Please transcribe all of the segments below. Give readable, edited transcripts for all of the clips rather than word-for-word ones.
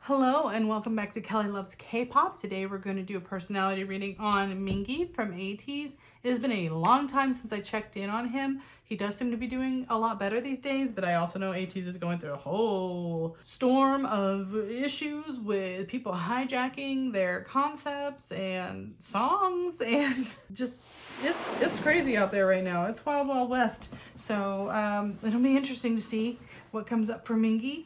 Hello and welcome back to Kelly Loves K-Pop. Today we're going to do a personality reading on Mingi from ATEEZ. It has been a long time since I checked in on him. He does seem to be doing a lot better these days, but I also know ATEEZ is going through a whole storm of issues with people hijacking their concepts and songs, and just it's crazy out there right now. It's wild, wild west. So it'll be interesting to see what comes up for Mingi.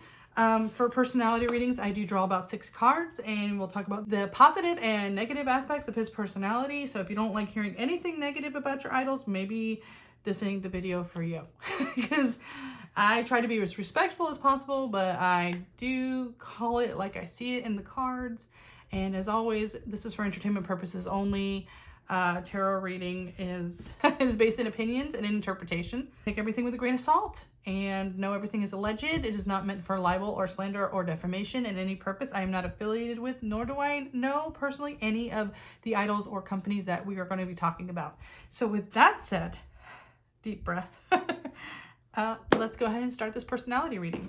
For personality readings, I do draw about 6 cards, and we'll talk about the positive and negative aspects of his personality. So if you don't like hearing anything negative about your idols, maybe this ain't the video for you. Because I try to be as respectful as possible, but I do call it like I see it in the cards. And as always, this is for entertainment purposes only. Tarot reading is based in opinions and interpretation. Take everything with a grain of salt and know everything is alleged. It is not meant for libel or slander or defamation in any purpose. I am not affiliated with, nor do I know personally any of the idols or companies that we are going to be talking about. So with that said, deep breath. Let's go ahead and start this personality reading.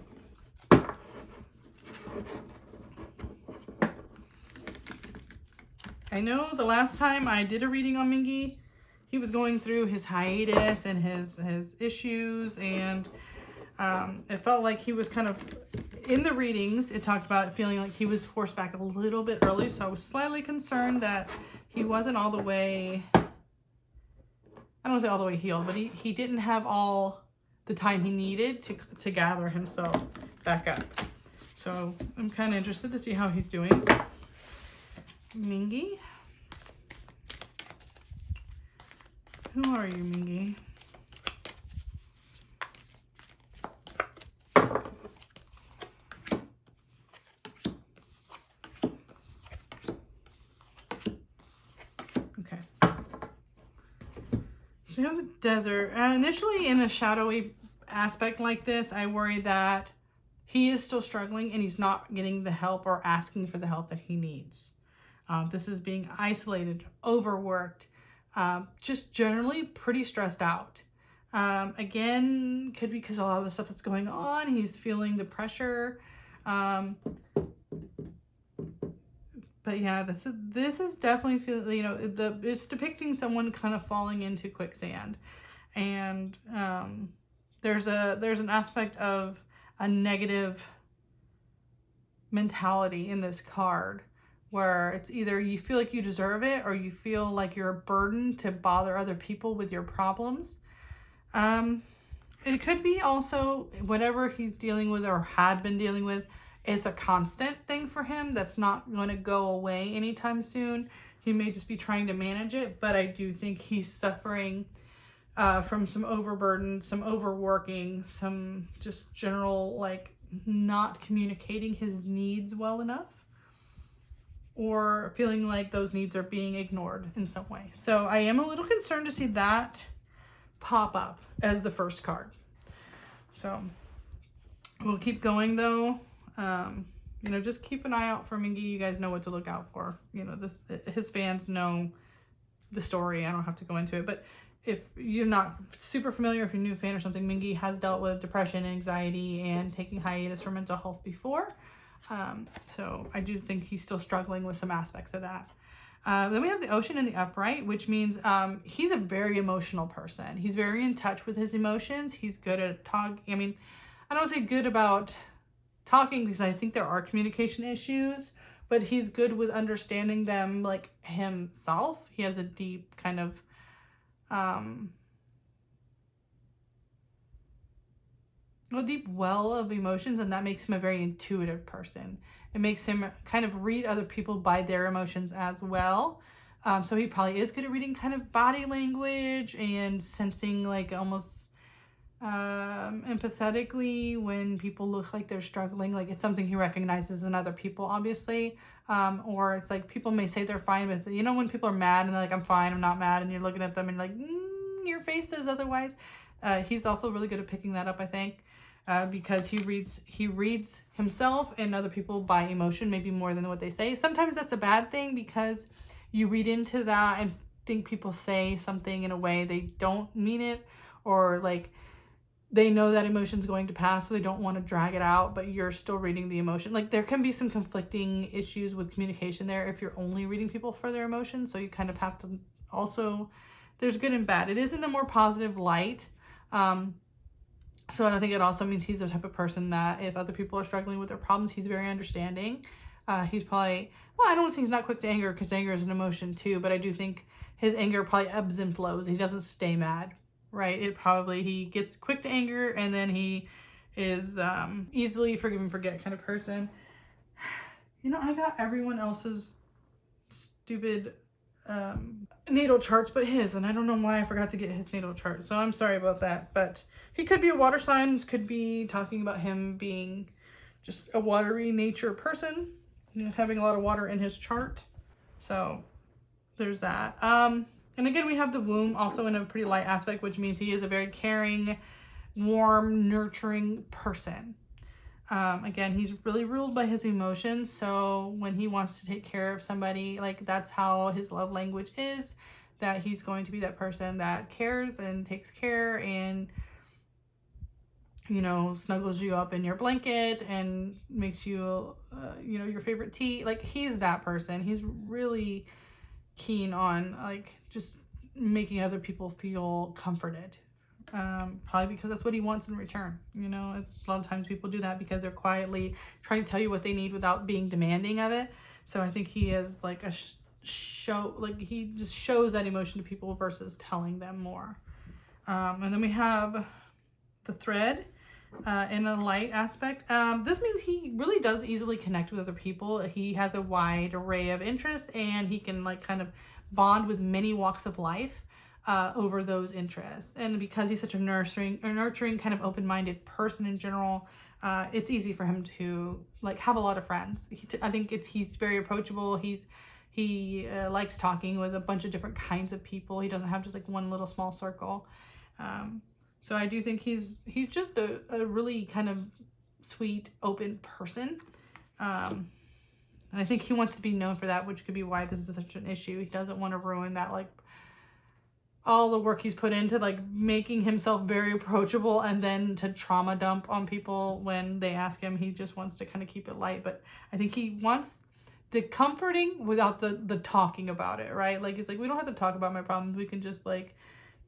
I know the last time I did a reading on Mingi, he was going through his hiatus and his issues, and it felt like he was kind of, in the readings, it talked about feeling like he was forced back a little bit early, so I was slightly concerned that he wasn't all the way, I don't want to say all the way healed, but he didn't have all the time he needed to gather himself back up. So I'm kind of interested to see how he's doing. Mingi? Who are you, Mingi? Okay. So we have the desert. Initially, in a shadowy aspect like this, I worry that he is still struggling and he's not getting the help or asking for the help that he needs. This is being isolated, overworked, just generally pretty stressed out. Again, could be because a lot of the stuff that's going on, he's feeling the pressure. But yeah, this is definitely, you know, it's depicting someone kind of falling into quicksand, and there's an aspect of a negative mentality in this card, where it's either you feel like you deserve it or you feel like you're a burden to bother other people with your problems. It could be also whatever he's dealing with or had been dealing with, it's a constant thing for him that's not going to go away anytime soon. He may just be trying to manage it, but I do think he's suffering from some overburden, some overworking, some just general like not communicating his needs well enough, or feeling like those needs are being ignored in some way. So I am a little concerned to see that pop up as the first card. So we'll keep going though. You know, just keep an eye out for Mingi. You guys know what to look out for. You know, his fans know the story. I don't have to go into it, but if you're not super familiar, if you're a new fan or something, Mingi has dealt with depression, anxiety, and taking hiatus for mental health before. So I do think he's still struggling with some aspects of that. Then we have the ocean in the upright, which means he's a very emotional person. He's very in touch with his emotions. He's good at talking. I mean, I don't say good about talking because I think there are communication issues, but he's good with understanding them like himself. He has a deep kind of a deep well of emotions, and that makes him a very intuitive person. It makes him kind of read other people by their emotions as well. So he probably is good at reading kind of body language and sensing like almost empathetically when people look like they're struggling. Like it's something he recognizes in other people, obviously. Or it's like people may say they're fine, but you know when people are mad and they're like, I'm fine, I'm not mad, and you're looking at them and like, your face says otherwise. He's also really good at picking that up, I think. Because he reads himself and other people by emotion, maybe more than what they say. Sometimes that's a bad thing because you read into that and think people say something in a way they don't mean it, or like they know that emotion's going to pass, so they don't want to drag it out, but you're still reading the emotion. Like, there can be some conflicting issues with communication there if you're only reading people for their emotions, so you kind of have to also, there's good and bad. It is in a more positive light. So I think it also means he's the type of person that if other people are struggling with their problems, he's very understanding. He's probably, well, I don't want to say he's not quick to anger, because anger is an emotion too, but I do think his anger probably ebbs and flows. He doesn't stay mad, right? He gets quick to anger, and then he is easily forgive and forget kind of person. You know, I got everyone else's stupid natal charts but his, and I don't know why I forgot to get his natal chart, so I'm sorry about that. But he could be a water sign, could be talking about him being just a watery nature person, you know, having a lot of water in his chart. So there's that. And again, we have the womb also in a pretty light aspect, which means he is a very caring, warm, nurturing person. Again, he's really ruled by his emotions. So when he wants to take care of somebody, like, that's how his love language is, that he's going to be that person that cares and takes care and, you know, snuggles you up in your blanket and makes you, you know, your favorite tea. Like, he's that person. He's really keen on, like, just making other people feel comforted. Probably because that's what he wants in return. You know, a lot of times people do that because they're quietly trying to tell you what they need without being demanding of it. So I think he is like a show, like, he just shows that emotion to people versus telling them more. And then we have the thread in a light aspect. This means he really does easily connect with other people. He has a wide array of interests, and he can, like, kind of bond with many walks of life over those interests. And because he's such a nurturing kind of open-minded person in general, it's easy for him to, like, have a lot of friends. I think he's very approachable. He likes talking with a bunch of different kinds of people. He doesn't have just like one little small circle. So I do think he's just a really kind of sweet, open person. And I think he wants to be known for that, which could be why this is such an issue. He doesn't want to ruin that, like, all the work he's put into, like, making himself very approachable and then to trauma dump on people when they ask him. He just wants to kind of keep it light. But I think he wants the comforting without the talking about it, right? Like, it's like, we don't have to talk about my problems. We can just, like,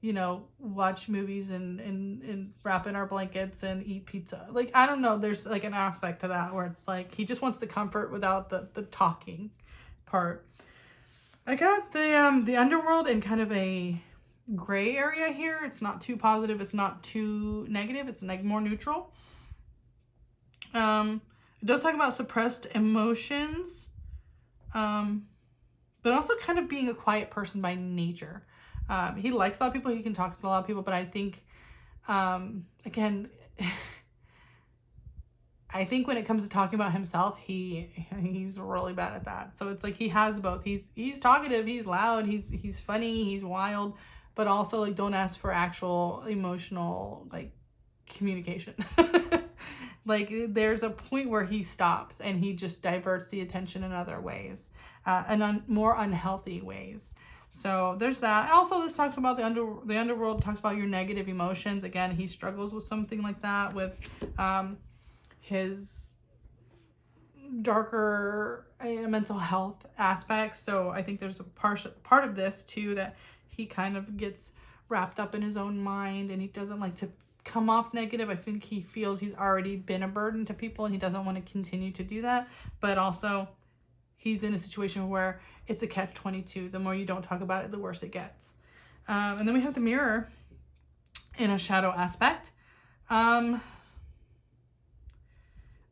you know, watch movies and wrap in our blankets and eat pizza. Like, I don't know. There's, like, an aspect to that where it's like he just wants the comfort without the talking part. I got the underworld in kind of a gray area here. It's not too positive. It's not too negative. It's like more neutral. It does talk about suppressed emotions, but also kind of being a quiet person by nature. He likes a lot of people. He can talk to a lot of people, but I think, again, I think when it comes to talking about himself, he's really bad at that. So it's like he has both. He's talkative, he's loud, he's funny, he's wild, but also, like, don't ask for actual emotional, like, communication. Like, there's a point where he stops and he just diverts the attention in other ways, and more unhealthy ways. So there's that. Also, this talks about the underworld, talks about your negative emotions. Again, he struggles with something like that with his darker mental health aspects. So I think there's a part of this too that he kind of gets wrapped up in his own mind, and he doesn't like to come off negative. I think he feels he's already been a burden to people and he doesn't want to continue to do that. But also, he's in a situation where it's a catch-22. The more you don't talk about it, the worse it gets. And then we have the mirror in a shadow aspect. And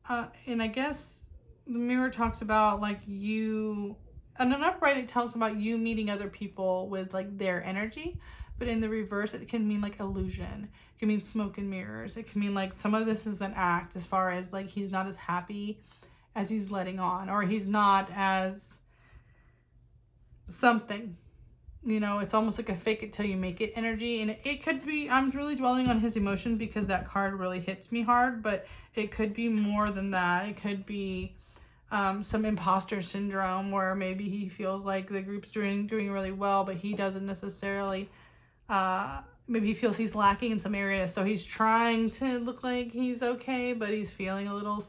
I guess the mirror talks about, like, you, and an upright, it tells about you meeting other people with, like, their energy. But in the reverse, it can mean, like, illusion. It can mean smoke and mirrors. It can mean, like, some of this is an act as far as, like, he's not as happy as he's letting on, or he's not as something, you know. It's almost like a fake it till you make it energy. And it could be, I'm really dwelling on his emotions because that card really hits me hard, but it could be more than that. It could be some imposter syndrome where maybe he feels like the group's doing really well, but he doesn't necessarily maybe he feels he's lacking in some areas. So he's trying to look like he's okay, but he's feeling a little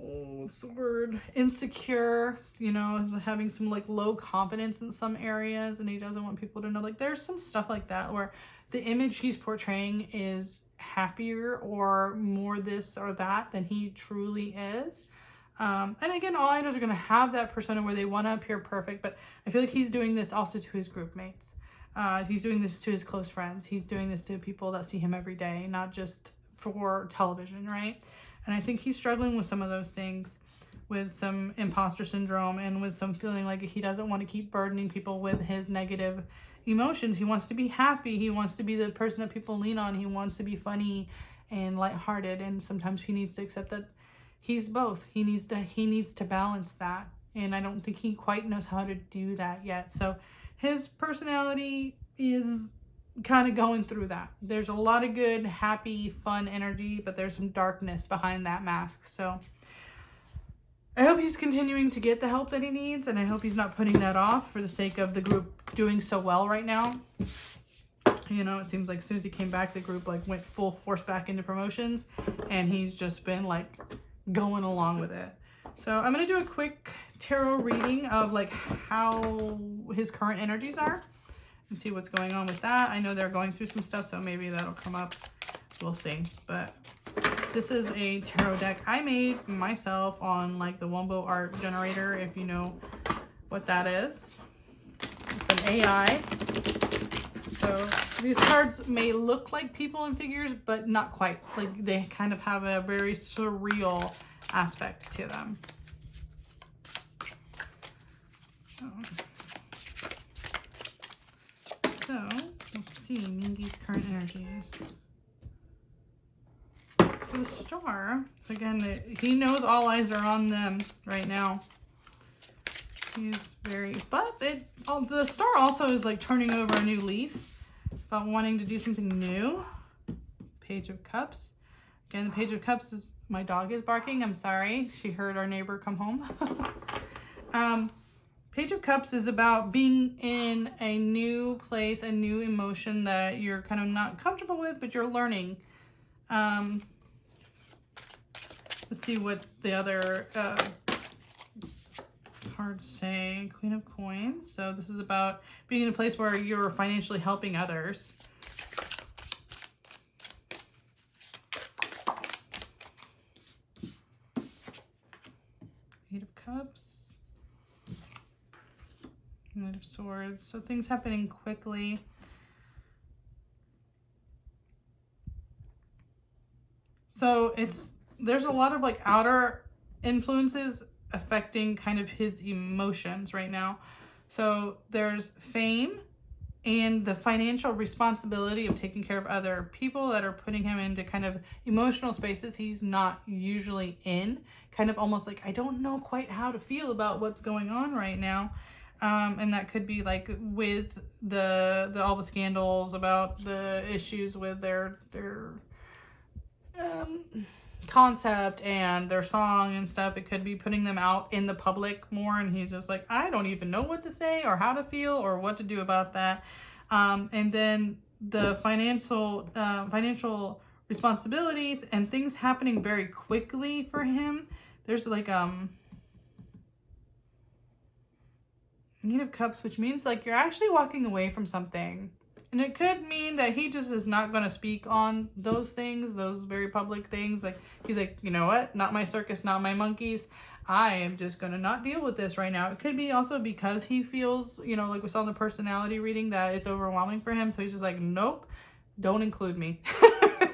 what's the word? Insecure, you know, having some like low confidence in some areas, and he doesn't want people to know. Like there's some stuff like that where the image he's portraying is happier or more this or that than he truly is. And again, all idols are going to have that persona where they want to appear perfect, but I feel like he's doing this also to his group mates. He's doing this to his close friends. He's doing this to people that see him every day, not just for television, right? And I think he's struggling with some of those things, with some imposter syndrome and with some feeling like he doesn't want to keep burdening people with his negative emotions. He wants to be happy. He wants to be the person that people lean on. He wants to be funny and lighthearted. And sometimes he needs to accept that he's both. He needs to balance that. And I don't think he quite knows how to do that yet. So his personality is kind of going through that. There's a lot of good, happy, fun energy, but there's some darkness behind that mask. So I hope he's continuing to get the help that he needs, and I hope he's not putting that off for the sake of the group doing so well right now. You know, it seems like as soon as he came back, the group like went full force back into promotions, and he's just been like going along with it. So I'm going to do a quick tarot reading of like how his current energies are and see what's going on with that. I know they're going through some stuff, so maybe that'll come up. We'll see. But this is a tarot deck I made myself on like the Wombo art generator, if you know what that is. It's an AI. So these cards may look like people and figures, but not quite. Like they kind of have a very surreal aspect to them. So let's see Mingi's current energies. So the star, again, he knows all eyes are on them right now. He's very, but the star also is like turning over a new leaf, about wanting to do something new. Page of Cups. Again, the Page of Cups is, my dog is barking. I'm sorry. She heard our neighbor come home. Page of Cups is about being in a new place, a new emotion that you're kind of not comfortable with, but you're learning. Let's see what the other cards say. Queen of Coins. So this is about being in a place where you're financially helping others. Eight of Cups. Knight of Swords. So things happening quickly. So there's a lot of like outer influences affecting kind of his emotions right now. So there's fame and the financial responsibility of taking care of other people that are putting him into kind of emotional spaces he's not usually in. Kind of almost like, I don't know quite how to feel about what's going on right now. And that could be like with all the scandals about the issues with their concept and their song and stuff. It could be putting them out in the public more, and he's just like, I don't even know what to say or how to feel or what to do about that. And then the financial responsibilities and things happening very quickly for him. There's like Knight of Cups, which means like you're actually walking away from something. And it could mean that he just is not going to speak on those things, those very public things. Like, he's like, you know what? Not my circus, not my monkeys. I am just going to not deal with this right now. It could be also because he feels, you know, like we saw in the personality reading, that it's overwhelming for him. So he's just like, nope, don't include me.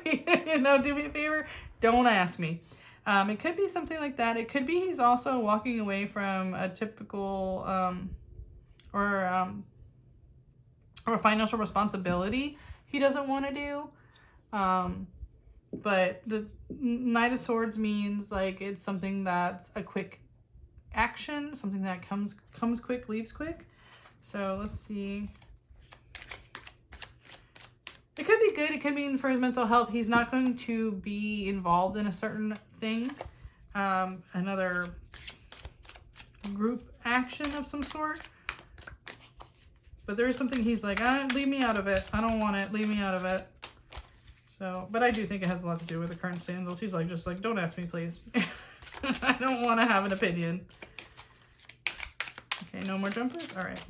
You know, do me a favor. Don't ask me. It could be something like that. It could be he's also walking away from a typical or a financial responsibility he doesn't want to do. But the Knight of Swords means like it's something that's a quick action, something that comes quick, leaves quick. So let's see. It could be good. It could mean for his mental health, he's not going to be involved in a certain thing. Another group action of some sort. But there is something he's like, leave me out of it. I don't want it. Leave me out of it. So, but I do think it has a lot to do with the current sandals. He's like, just like, don't ask me, please. I don't want to have an opinion. Okay, no more jumpers? All right.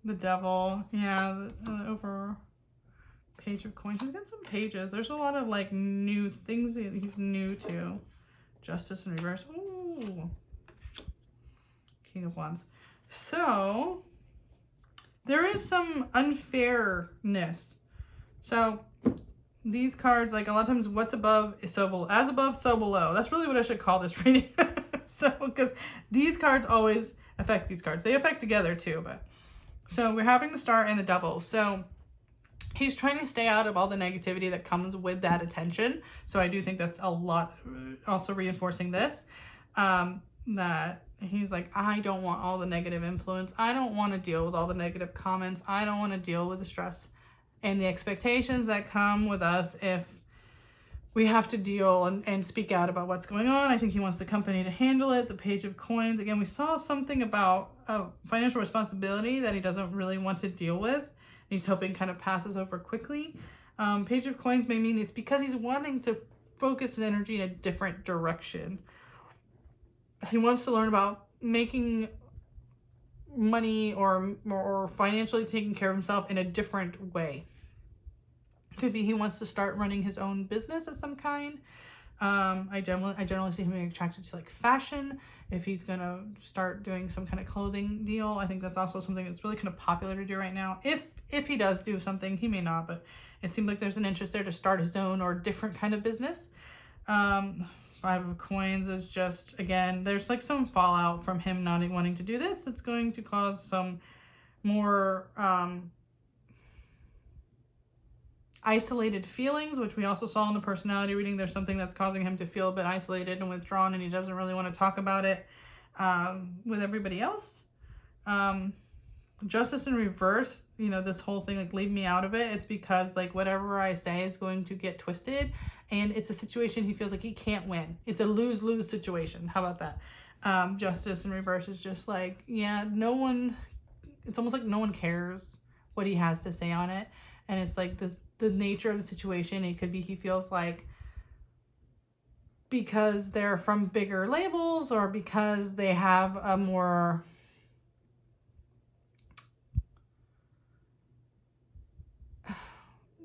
The devil. Yeah, the over page of coins. He's got some pages. There's a lot of like new things he's new to. Justice in reverse. Ooh. King of Wands. So there is some unfairness. So these cards, like a lot of times, what's above is so below. As above, so below. That's really what I should call this reading. So, because these cards always affect these cards. They affect together too, but. So we're having the Star and the Devil. So he's trying to stay out of all the negativity that comes with that attention. So I do think that's a lot, also reinforcing this, that he's like, I don't want all the negative influence. I don't want to deal with all the negative comments. I don't want to deal with the stress and the expectations that come with us if we have to deal and speak out about what's going on. I think he wants the company to handle it. The Page of Coins. Again, we saw something about financial responsibility that he doesn't really want to deal with. He's hoping kind of passes over quickly. Page of Coins may mean it's because he's wanting to focus his energy in a different direction. He wants to learn about making money or financially taking care of himself in a different way. Could be he wants to start running his own business of some kind. I generally see him being attracted to like fashion. If he's gonna start doing some kind of clothing deal, I think that's also something that's really kind of popular to do right now. If he does do something, he may not, but it seems like there's an interest there to start his own or different kind of business. Five of Coins is just, again, there's like some fallout from him not wanting to do this. It's going to cause some more isolated feelings, which we also saw in the personality reading. There's something that's causing him to feel a bit isolated and withdrawn, and he doesn't really want to talk about it with everybody else. Justice in reverse, you know, this whole thing, like, leave me out of it. It's because, like, whatever I say is going to get twisted, and it's a situation he feels like he can't win. It's a lose-lose situation. How about that? Justice in reverse is just like, yeah, no one, it's almost like no one cares what he has to say on it. And it's like this, the nature of the situation. It could be he feels like because they're from bigger labels or because they have a more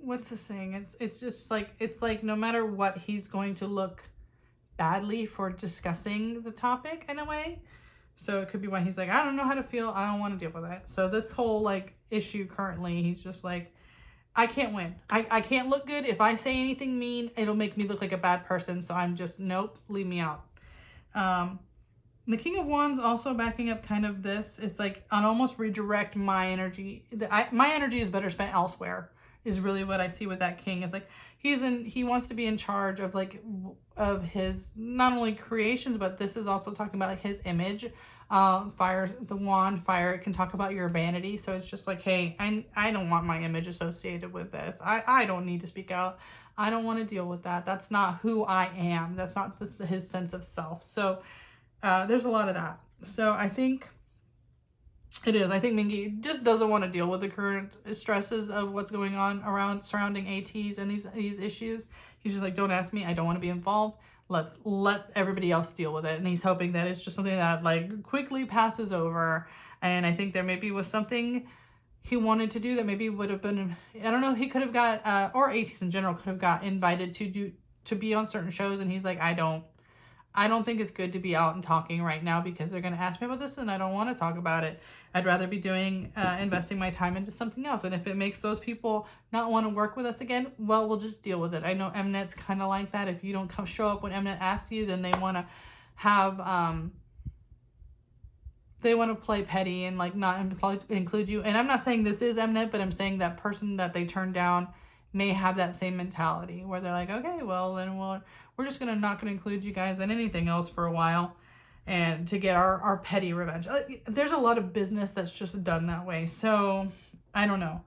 what's the saying? It's just like, it's like no matter what, he's going to look badly for discussing the topic in a way. So it could be why he's like, I don't know how to feel. I don't want to deal with that. So this whole like issue currently, he's just like, I can't win. I can't look good. If I say anything mean, it'll make me look like a bad person. So I'm just, nope, leave me out. The King of Wands also backing up kind of this. It's like, I'll almost redirect my energy. My energy is better spent elsewhere is really what I see with that king. It's like, he wants to be in charge of like, of his, not only creations, but this is also talking about like his image. Fire, the wand, fire, it can talk about your vanity. So it's just like, hey, I don't want my image associated with this. I don't need to speak out. I don't want to deal with that. That's not who I am. That's not his sense of self. So there's a lot of that. So I think it is. I think Mingi just doesn't want to deal with the current stresses of what's going on surrounding ATEEZ and these issues. He's just like, don't ask me. I don't want to be involved. Let everybody else deal with it. And he's hoping that it's just something that like quickly passes over. And I think there maybe was something he wanted to do that maybe would have been, I don't know, he could have got, or ATEEZ in general could have got invited to be on certain shows. And he's like, I don't think it's good to be out and talking right now because they're going to ask me about this and I don't want to talk about it. I'd rather be doing, investing my time into something else. And if it makes those people not want to work with us again, well, we'll just deal with it. I know Mnet's kind of like that. If you don't show up when Mnet asks you, then they want to have, they want to play petty and like not include you. And I'm not saying this is Mnet, but I'm saying that person that they turn down may have that same mentality where they're like, okay, well, then we're just not going to include you guys in anything else for a while and to get our petty revenge. There's a lot of business that's just done that way. So I don't know,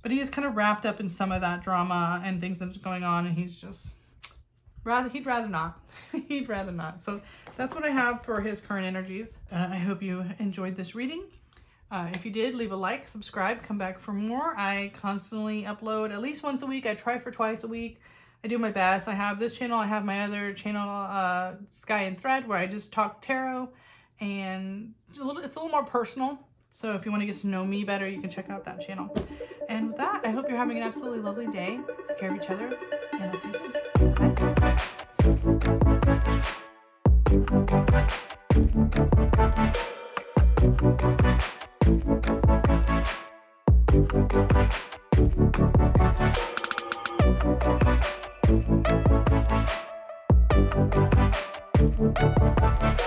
but he is kind of wrapped up in some of that drama and things that's going on. And he's just, He'd rather not. He'd rather not. So that's what I have for his current energies. I hope you enjoyed this reading. If you did, leave a like, subscribe, come back for more. I constantly upload at least once a week. I try for twice a week. I do my best. I have this channel. I have my other channel, Sky and Thread, where I just talk tarot, and it's a little more personal. So if you want to get to know me better, you can check out that channel. And with that, I hope you're having an absolutely lovely day. Take care of each other, and I'll see you soon. Bye.